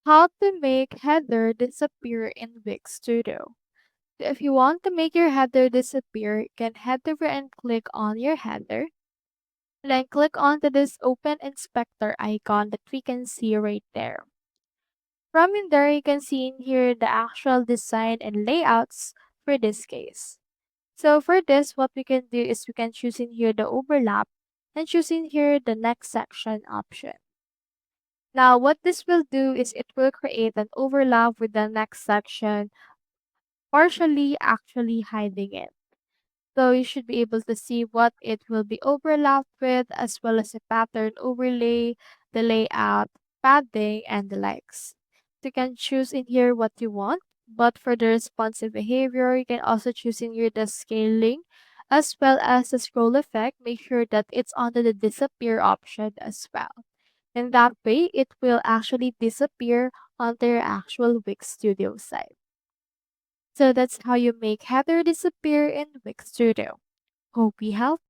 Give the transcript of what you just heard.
How to make header disappear in Wix Studio. So if you want to make your header disappear, you can head over and click on your header. Then click onto this Open Inspector icon that we can see right there. From in there, you can see in here the actual design and layouts for this case. So for this, what we can do is we can choose in here the overlap and choose in here the next section option. Now, what this will do is it will create an overlap with the next section, partially actually hiding it. So you should be able to see what it will be overlapped with, as well as a pattern overlay, the layout, padding, and the likes. You can choose in here what you want, but for the responsive behavior, you can also choose in here the scaling, as well as the scroll effect. Make sure that it's under the disappear option as well. In that way, it will actually disappear onto your actual Wix Studio site. So that's how you make header disappear in Wix Studio. Hope we helped.